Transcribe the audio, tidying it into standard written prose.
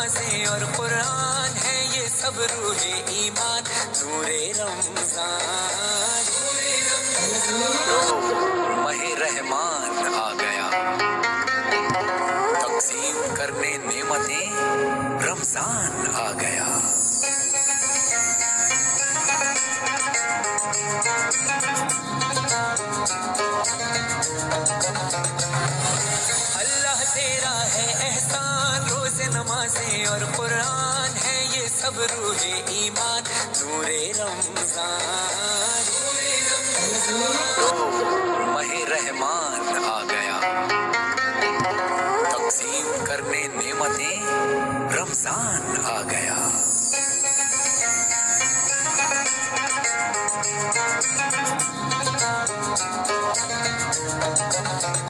नमाजें और कुरान है ये सब रूहे ईमान नूरे रमजान महे रहमान आ गया तक़सीम करने नेमतें रमजान आ गया अल्लाह तेरा है एहसान रोज़े नमाजें और कुरान है ये सब रूहे ईमान नूरे रमजान महे रहमान आ गया तक़सीम करने नेमतें रमजान आ गया